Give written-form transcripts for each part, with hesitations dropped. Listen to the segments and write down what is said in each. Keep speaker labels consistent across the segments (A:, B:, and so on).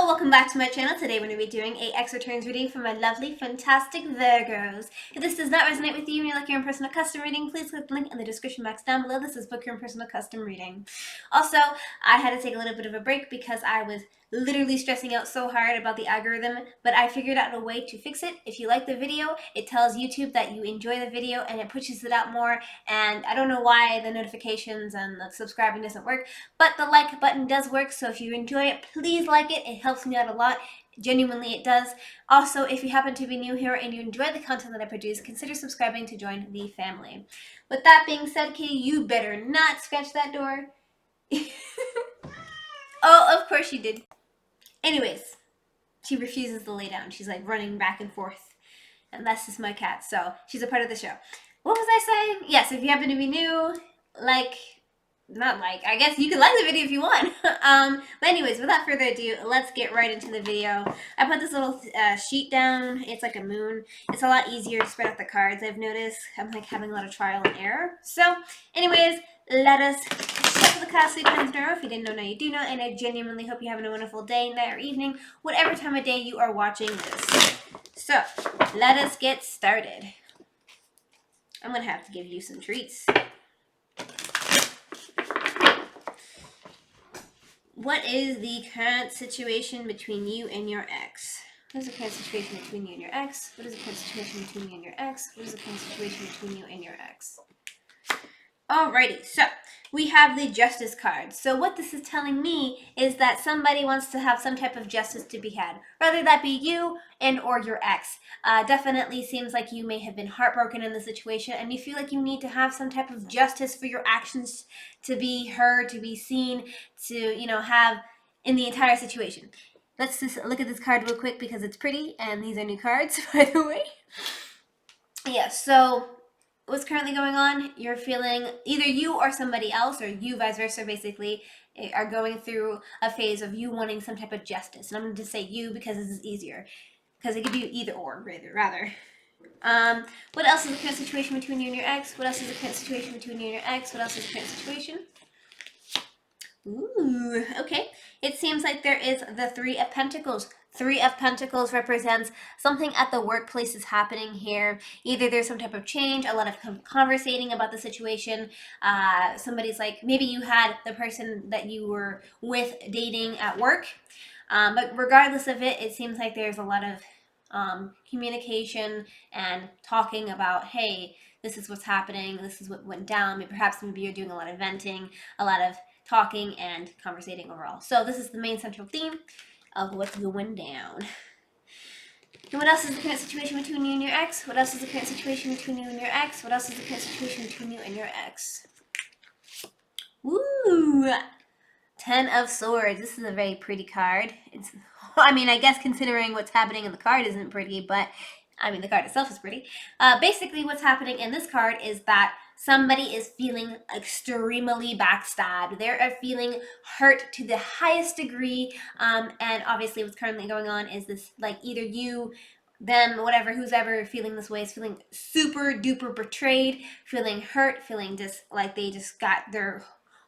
A: welcome back to my channel. Today we're going to be doing a X returns reading for my lovely, fantastic Virgos. If this does not resonate with you and you're looking for a personal custom reading, please click the link in the description box down below. This is Book Your Own Personal Custom Reading. Also, I had to take a little bit of a break because I was literally stressing out so hard about the algorithm, but I figured out a way to fix it. If you like the video, it tells YouTube that you enjoy the video and it pushes it out more, and I don't know why the notifications and the subscribing doesn't work, but the like button does work, so if you enjoy it, please like it. It helps me out a lot. Genuinely, it does. Also, if you happen to be new here and you enjoy the content that I produce, consider subscribing to join the family. With that being said, Kitty, you better not scratch that door. Oh, of course you did. Anyways, she refuses to lay down. She's like running back and forth. And that's just my cat, so she's a part of the show. What was I saying? Yes, if you happen to be new, I guess you can like the video if you want. But anyways, without further ado, let's get right into the video. I put this little sheet down. It's like a moon. It's a lot easier to spread out the cards, I've noticed. I'm like having a lot of trial and error. So, anyways, let us shuffle the cards 3 times in a row. If you didn't know, now you do know. And I genuinely hope you're having a wonderful day, night, or evening, whatever time of day you are watching this. So, let us get started. I'm going to have to give you some treats. What is the current situation between you and your ex? What is the current situation between you and your ex? What is the current situation between you and your ex? What is the current situation between you and your ex? Alrighty, so we have the Justice card. So what this is telling me is that somebody wants to have some type of justice to be had, whether that be you and or your ex. Definitely seems like you may have been heartbroken in the situation and you feel like you need to have some type of justice for your actions to be heard, to be seen, to, have in the entire situation. Let's just look at this card real quick because it's pretty and these are new cards, by the way. Yeah, so what's currently going on, you're feeling, either you or somebody else, or you vice versa basically, are going through a phase of you wanting some type of justice. And I'm going to say you because this is easier, because it could be either or, rather. What else is the current situation between you and your ex? What else is the current situation between you and your ex? What else is the current situation? Ooh, okay. It seems like there is the 3 of Pentacles. 3 of Pentacles represents something at the workplace is happening here. Either there's some type of change, a lot of conversating about the situation. Somebody's like, maybe you had the person that you were with dating at work. But regardless of it, it seems like there's a lot of communication and talking about, hey, this is what's happening, this is what went down. Maybe you're doing a lot of venting, a lot of talking and conversating overall. So this is the main central theme of what's going down. And what else is the current situation between you and your ex? What else is the current situation between you and your ex? What else is the current situation between you and your ex? Woo! 10 of Swords. This is a very pretty card. I guess considering what's happening in the card isn't pretty, but the card itself is pretty. Basically, what's happening in this card is that somebody is feeling extremely backstabbed. They're feeling hurt to the highest degree. And obviously what's currently going on is this, like, either you, them, whatever, who's ever feeling this way is feeling super duper betrayed, feeling hurt, feeling just like they just got their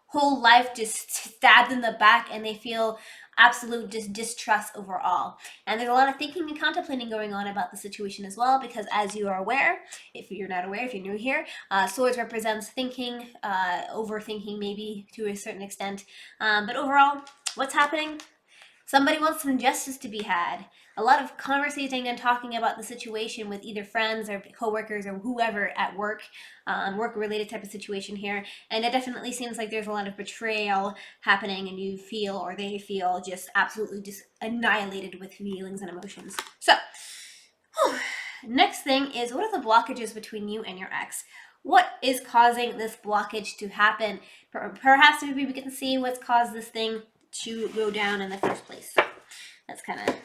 A: whole life just stabbed in the back, and they feel absolute distrust overall. And there's a lot of thinking and contemplating going on about the situation as well, because as you are aware, if you're not aware, if you're new here, Swords represents thinking, overthinking maybe to a certain extent. But overall, what's happening? Somebody wants some justice to be had. A lot of conversating and talking about the situation with either friends or coworkers or whoever at work, work-related type of situation here. And it definitely seems like there's a lot of betrayal happening, and you feel, or they feel, just absolutely just annihilated with feelings and emotions. So, next thing is, what are the blockages between you and your ex? What is causing this blockage to happen? Perhaps maybe we can see what's caused this thing to go down in the first place. So let's kind of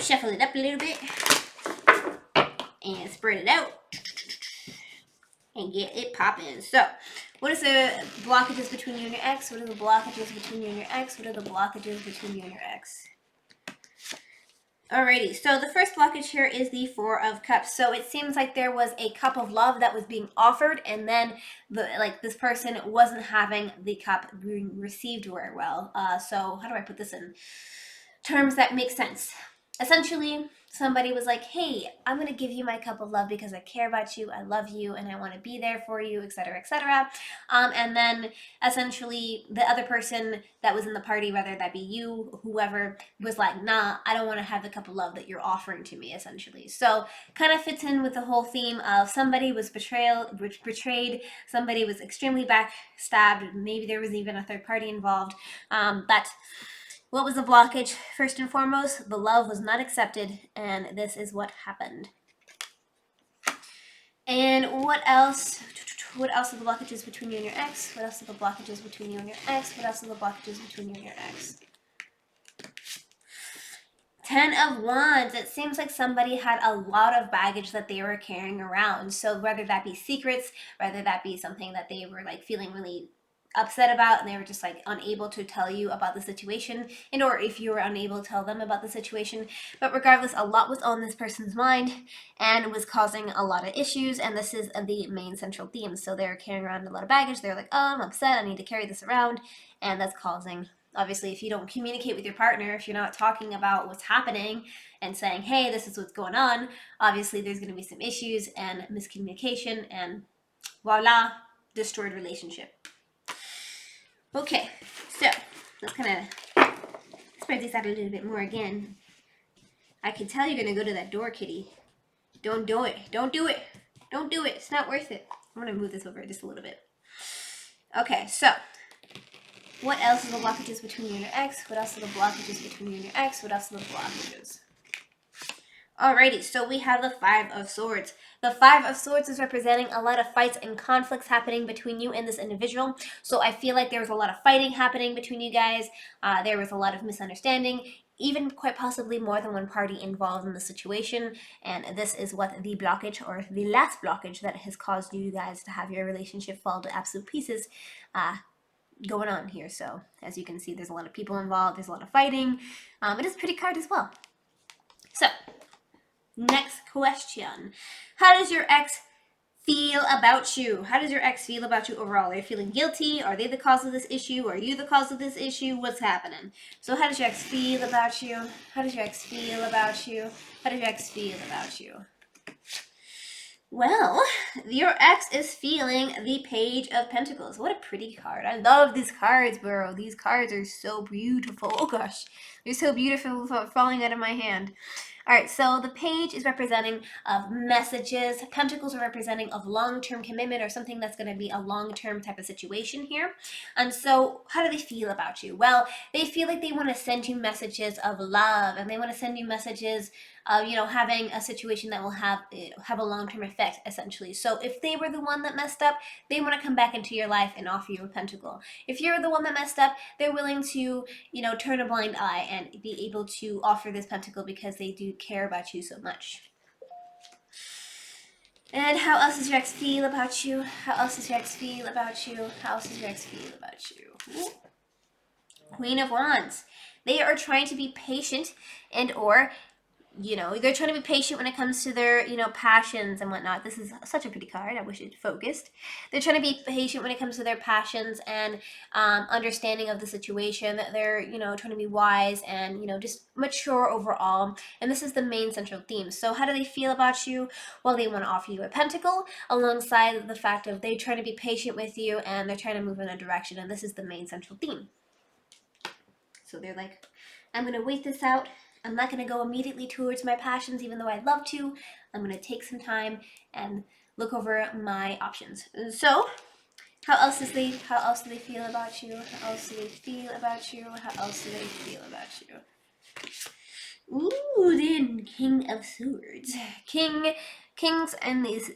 A: shuffle it up a little bit and spread it out and get it popping. So, what is the blockages between you and your ex? What are the blockages between you and your ex? What are the blockages between you and your ex? Alrighty, so the first blockage here is the 4 of Cups. So it seems like there was a cup of love that was being offered, and then this person wasn't having the cup being received very well. So how do I put this in? terms that make sense. Essentially, somebody was like, hey, I'm going to give you my cup of love because I care about you, I love you, and I want to be there for you, etc., etc. And then essentially the other person that was in the party, whether that be you, whoever, was like, nah, I don't want to have the cup of love that you're offering to me, essentially. So kind of fits in with the whole theme of somebody was betrayed, somebody was extremely backstabbed, maybe there was even a third party involved. But what was the blockage? First and foremost, the love was not accepted, and this is what happened. And what else? What else are the blockages between you and your ex? What else are the blockages between you and your ex? What else are the blockages between you and your ex? 10 of Wands. It seems like somebody had a lot of baggage that they were carrying around. So whether that be secrets, whether that be something that they were like feeling really upset about and they were just like unable to tell you about the situation, and or if you were unable to tell them about the situation, but regardless, a lot was on this person's mind and was causing a lot of issues, and this is the main central theme. So they're carrying around a lot of baggage. They're like, oh, I'm upset, I need to carry this around, and that's causing, obviously, if you don't communicate with your partner, if you're not talking about what's happening and saying, hey, this is what's going on, obviously there's going to be some issues and miscommunication, and voila, destroyed relationship. Okay, so let's kind of spread this out a little bit more again. I can tell you're going to go to that door, kitty. Don't do it. Don't do it. Don't do it. It's not worth it. I'm going to move this over just a little bit. Okay, so what else are the blockages between you and your ex? What else are the blockages between you and your ex? What else are the blockages? Alrighty, so we have the Five of Swords. The Five of Swords is representing a lot of fights and conflicts happening between you and this individual. So I feel like there was a lot of fighting happening between you guys. There was a lot of misunderstanding, even quite possibly more than one party involved in the situation. And this is what the blockage, or the last blockage that has caused you guys to have your relationship fall to absolute pieces, going on here. So as you can see, there's a lot of people involved. There's a lot of fighting. It is a pretty card as well. So next question. How does your ex feel about you? How does your ex feel about you overall? Are you feeling guilty? Are they the cause of this issue? Are you the cause of this issue? What's happening? So how does your ex feel about you? How does your ex feel about you? How does your ex feel about you? Well, your ex is feeling the Page of Pentacles. What a pretty card. I love these cards, bro. These cards are so beautiful. Oh gosh, they're so beautiful falling out of my hand. All right, so the page is representing of messages. Pentacles are representing of long-term commitment, or something that's going to be a long-term type of situation here. And so how do they feel about you? Well, they feel like they want to send you messages of love, and they want to send you messages of, having a situation that will have a long-term effect, essentially. So if they were the one that messed up, they want to come back into your life and offer you a pentacle. If you're the one that messed up, they're willing to, turn a blind eye and be able to offer this pentacle because they do care about you so much. And how else does your ex feel about you? How else does your ex feel about you? How else does your ex feel about you? Ooh. Queen of Wands. They are trying to be patient, and or they're trying to be patient when it comes to their, passions and whatnot. This is such a pretty card. I wish it focused. They're trying to be patient when it comes to their passions and understanding of the situation. They're, trying to be wise and, just mature overall. And this is the main central theme. So how do they feel about you? Well, they want to offer you a pentacle alongside the fact of they trying to be patient with you and they're trying to move in a direction. And this is the main central theme. So they're like, I'm going to wait this out. I'm not going to go immediately towards my passions, even though I'd love to. I'm going to take some time and look over my options. So, how else do they feel about you? How else do they feel about you? How else do they feel about you? Ooh, then King of Swords. Kings and these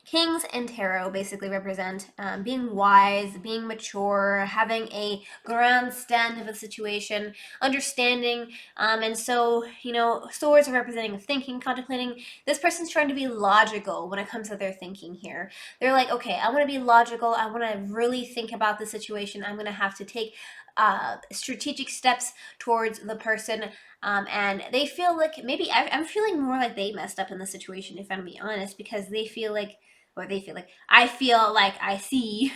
A: kings and tarot basically represent being wise, being mature, having a grandstand of a situation, understanding, and so swords are representing thinking, contemplating. This person's trying to be logical when it comes to their thinking here. They're like, okay, I want to be logical. I want to really think about the situation. I'm going to have to take strategic steps towards the person, and they feel like maybe I'm feeling more like they messed up in the situation, if I'm being honest, because I feel like I see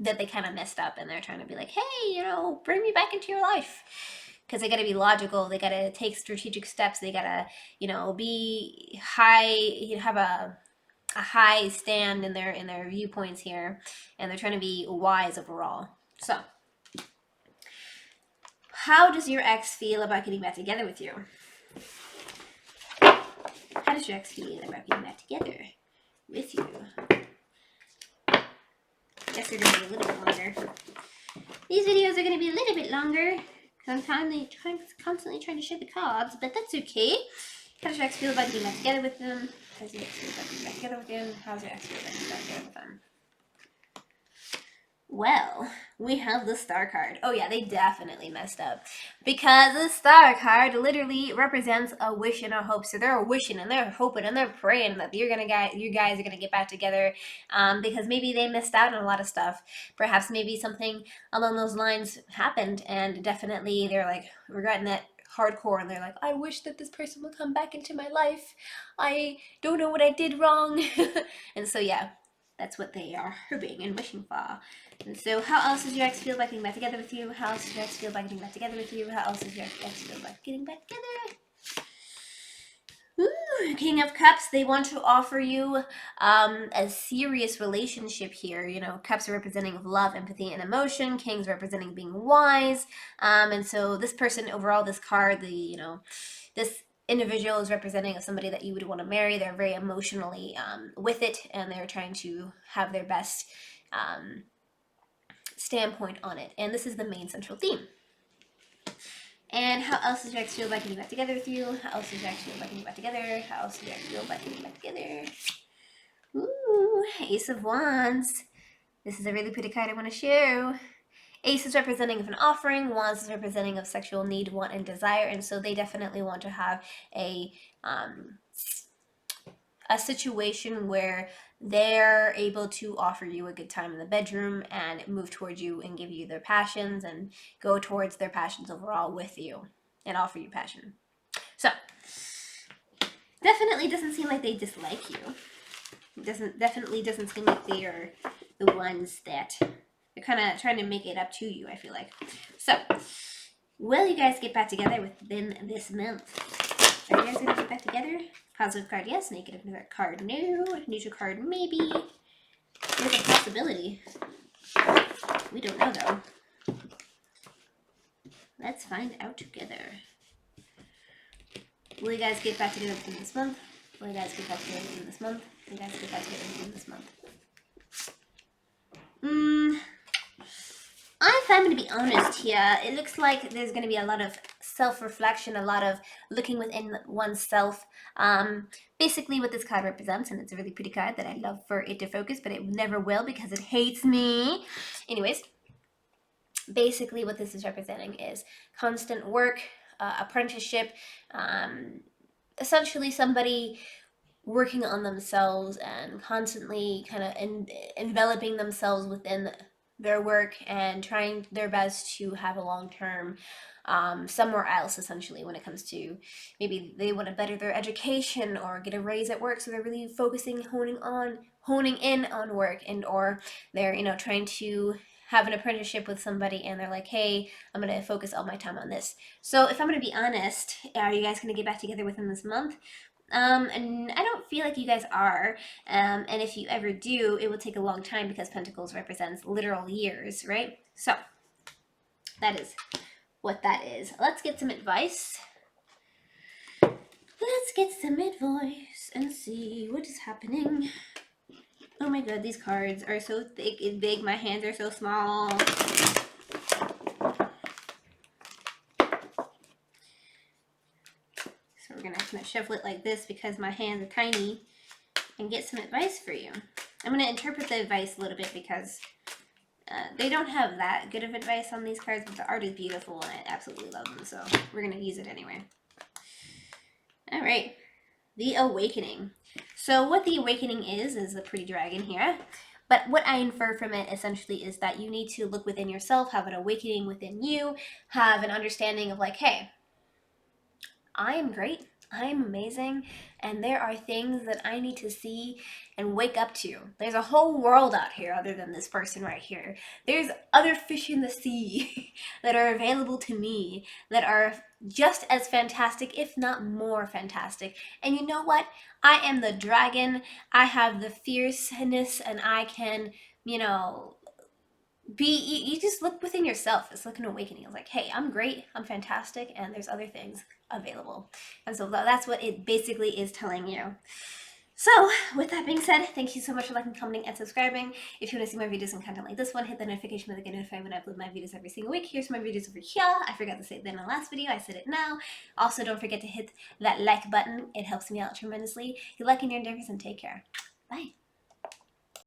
A: that they kind of messed up and they're trying to be like, hey, bring me back into your life. because they got to be logical. They got to take strategic steps. They got to, be high, have a high stand in their viewpoints here, and they're trying to be wise overall. So, how does your ex feel about getting back together with you? How does your ex feel about getting back together with you? I guess they're going to be a little bit longer. These videos are going to be a little bit longer because I'm constantly trying to show the cards, but that's okay. How does your ex feel about getting back together with them? How does your ex feel about getting back together with them? How does your ex feel about getting back together with them? Well, we have the Star card. Oh yeah, they definitely messed up. Because the Star card literally represents a wish and a hope. So they're wishing and they're hoping and they're praying that you guys are gonna get back together. Because maybe they missed out on a lot of stuff. Perhaps maybe something along those lines happened, and definitely they're like regretting that hardcore, and they're like, I wish that this person would come back into my life. I don't know what I did wrong. And so yeah, that's what they are hoping and wishing for. And so how else does your ex feel about getting back together with you? How else does your ex feel about getting back together with you? How else does your ex feel about getting back together? Ooh, King of Cups, they want to offer you a serious relationship here. Cups are representing love, empathy, and emotion. Kings representing being wise. And so this person, overall, this card, this individual is representing of somebody that you would want to marry. They're very emotionally with it, and they're trying to have their best standpoint on it. And this is the main central theme. And how else does your ex feel about getting back together with you? How else does your ex feel about getting back together? How else does your ex feel about getting back together? Ooh, Ace of Wands. This is a really pretty card I want to show. Ace is representing of an offering. Wands is representing of sexual need, want, and desire. And so they definitely want to have a situation where they're able to offer you a good time in the bedroom and move towards you and give you their passions and go towards their passions overall with you and offer you passion. So, definitely doesn't seem like they dislike you. Definitely doesn't seem like they are the ones that they're kind of trying to make it up to you, I feel like. So, will you guys get back together within this month? Are you guys going to get back together? Positive card, yes. Negative card, no. Neutral card, maybe. There's a possibility. We don't know, though. Let's find out together. Will you guys get back together within this month? Will you guys get back together within this month? Will you guys get back together within this month? If I'm going to be honest here, it looks like there's going to be a lot of self-reflection, a lot of looking within oneself. Basically what this card represents, and it's a really pretty card that I love for it to focus, but it never will because it hates me. Anyways, basically what this is representing is constant work, apprenticeship, essentially somebody working on themselves and constantly kind of enveloping themselves within their work and trying their best to have a long-term somewhere else, essentially, when it comes to maybe they want to better their education or get a raise at work, so they're really focusing, honing in on work, and or they're trying to have an apprenticeship with somebody and they're like, hey, I'm going to focus all my time on this. So if I'm going to be honest, are you guys going to get back together within this month? And I don't feel like you guys are. And if you ever do, it will take a long time because Pentacles represents literal years, right? So that is what that is. Let's get some advice. Let's get some advice and see what is happening. Oh my god, these cards are so thick and big. My hands are so small. So we're going to kind of shuffle it like this because my hands are tiny and get some advice for you. I'm going to interpret the advice a little bit because they don't have that good of advice on these cards, but the art is beautiful and I absolutely love them. So we're going to use it anyway. All right. The Awakening. So what the Awakening is a pretty dragon here. But what I infer from it essentially is that you need to look within yourself, have an awakening within you, have an understanding of like, hey, I am great. I'm amazing, and there are things that I need to see and wake up to. There's a whole world out here other than this person right here. There's other fish in the sea that are available to me that are just as fantastic, if not more fantastic. And you know what? I am the dragon. I have the fierceness, and I can, you know, you just look within yourself. It's like an awakening. It's like, hey, I'm great, I'm fantastic, and there's other things available. And so that's what it basically is telling you. So, with that being said, thank you so much for liking, commenting, and subscribing. If you want to see more videos and content like this one, hit the notification bell to get notified when I upload my videos every single week. Here's my videos over here. I forgot to say it in the last video. I said it now. Also, don't forget to hit that like button. It helps me out tremendously. Good luck in your endeavors and take care. Bye.